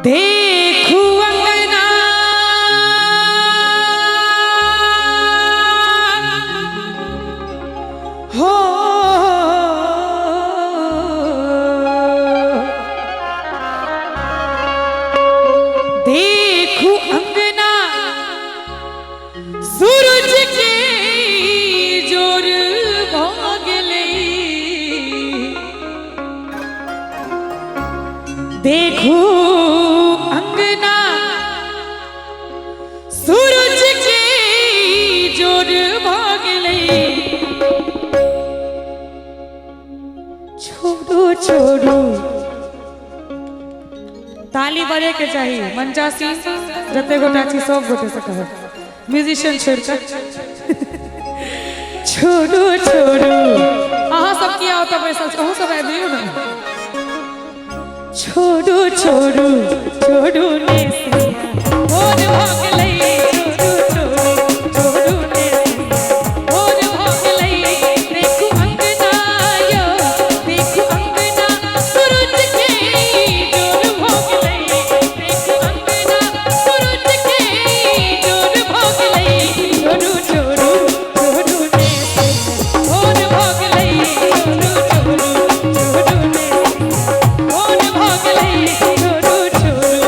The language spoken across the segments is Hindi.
देखू अंगना हो देखू अंगना सूरज के जोर भागले देखू अंगना सूरज के जोर भागले छोड़ो छोड़ो ताली बजे के चाहिए मंचासी जते गोटा छी सब गोटे से कहो म्यूजिशियन छोड़कर छोड़ो छोड़ो अहाँ सब किया होता बैसल अहू सब आबियो ना छोड़ो छोड़ो छोड़ो ने मोर भागलै छोड़ो छोड़ो ने मोर भागलै देखू अंगना यो देखू अंगना सूरज के जोर भागलै देखू अंगना सूरज के जोर भागलै छोड़ो छोड़ो छोड़ो ने मोर भागलै छोड़ो छोड़ो छोड़ो ने मोर भागलै छोड़ो छोड़ो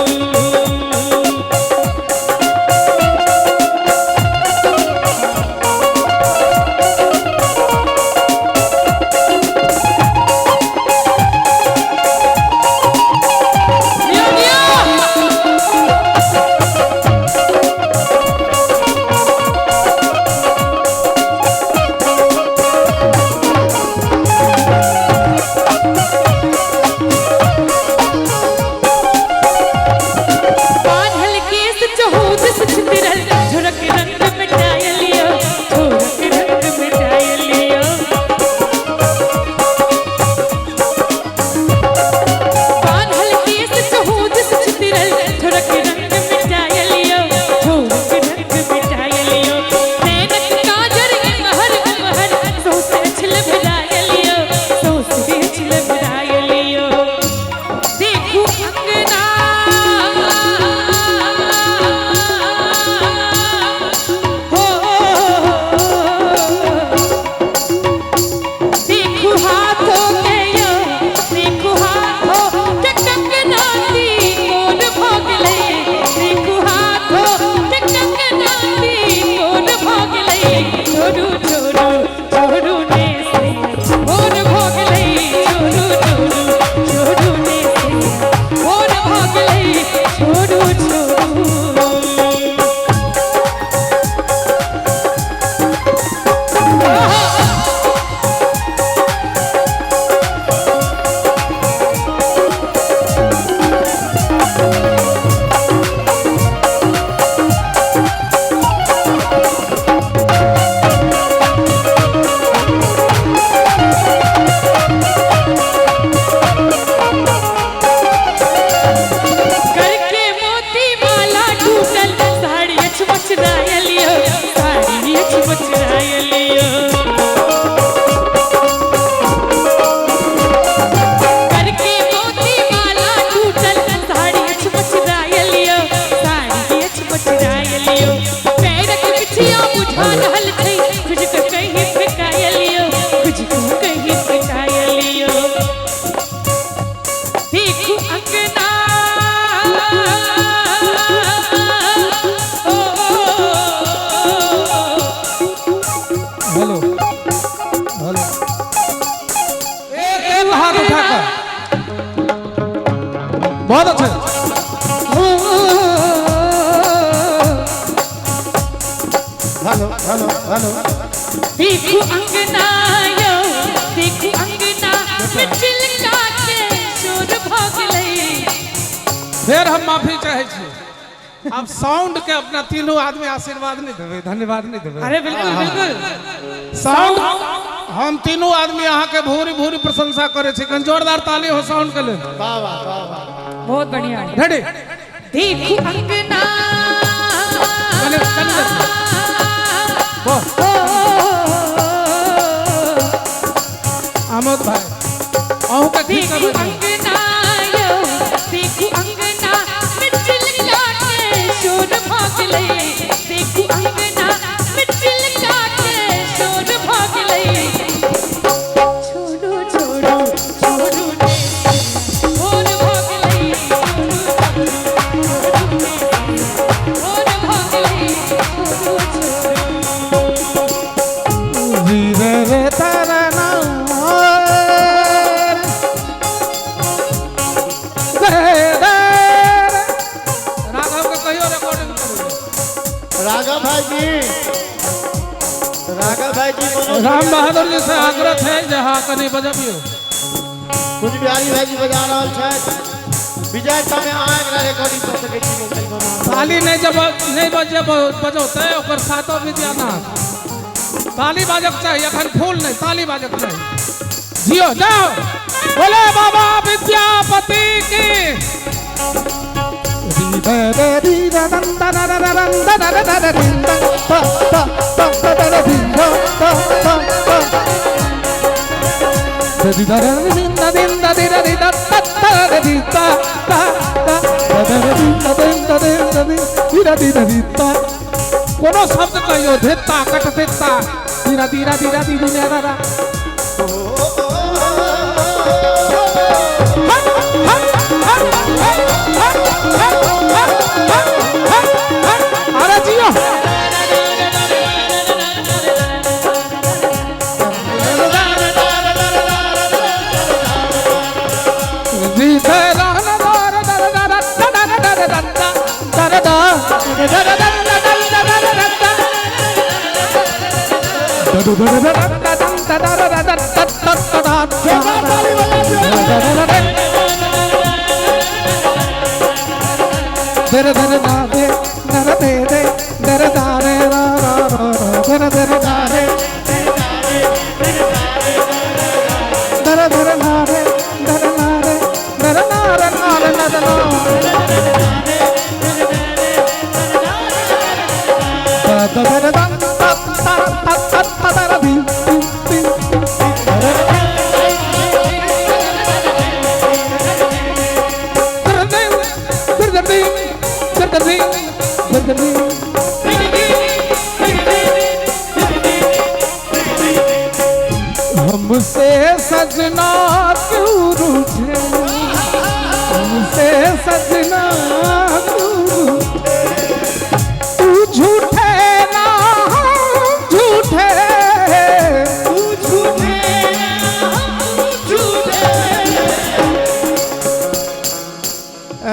बहुत अच्छे हेलो हेलो हेलो देखू अंगना यो देखू अंगना मिचिल काटे शोर भागलै फिर हम माफी चाहे छी अब साउंड के अपना तीनों आदमी आशीर्वाद नहीं देवे धन्यवाद नहीं देवे अरे बिल्कुल बिल्कुल साउंड हम तीनों आदमी यहाँ के भूरी भूरी प्रशंसा करे छी कन जोरदार ताली हो साउंड के लिए वाह वाह वाह बहुत बढ़िया रेडी देखू अंगना आमोद भाई अहू का ठीक देखू अंगना यो देखू अंगना भाई जी मनोज राम बहादुर जी से आग्रह है जहाँ कनी बजबियो कुछ बिहारी भाई जी बजा रहा है विजय समय आएगा रिकॉर्डिंग कर सके छी मोबाइल पर ताली नहीं जब नहीं बजोते ओकर सातो विद्यानाथ ताली बाजक चाहिए अखन फूल नहीं ताली बाजक चाहिए जियो जाओ बोले बाबा विद्यापति की कोनो शब्द कहियो धित्ता कट धित्ता धीरा धीरा धीरा धीरा अरे जियो हमसे सजना क्यों रूठे हमसे सजना क्यों रूठे तू झूठे ना झूठे तू झूठे झूठे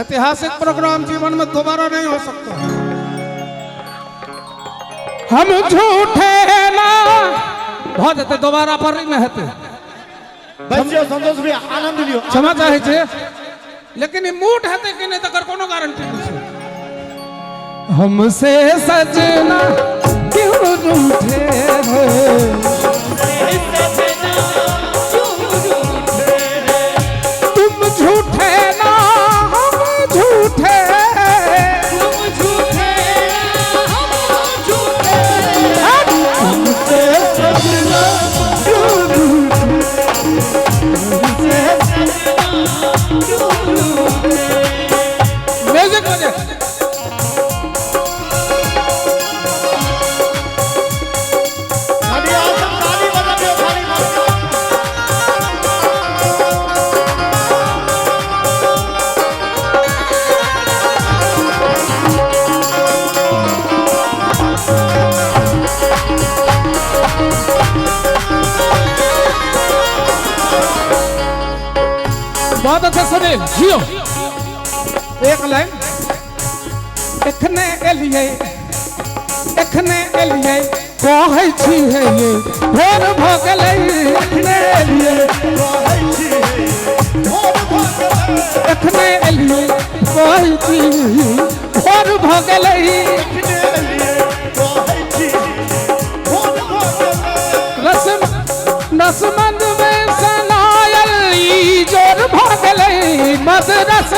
ऐतिहासिक प्रोग्राम जीवन में दोबारा नहीं हो सकता हम झूठे ना बहुत है दोबारा पर नहीं महते बच्चों संतोष भी आनंद लियो क्षमा चाहे छे लेकिन ये मूड है कि नहीं तकर कोनो गारंटी नहीं छे हमसे सजना क्यों रूठे हो तुम झूठे ना हम झूठे तुम झूठे हम झूठे हमसे सजना क्यों रूठे हमसे सजना क्यों रूठे म्यूजिक बजे बहुत अच्छा सुनील जियो एक लाइन एखने एलिए कहै छी है ये भोर भ गेलै एखने एलिए कहै छी भोर भ गेलै रसमंद में सनायल जोर भ गेलै मद रस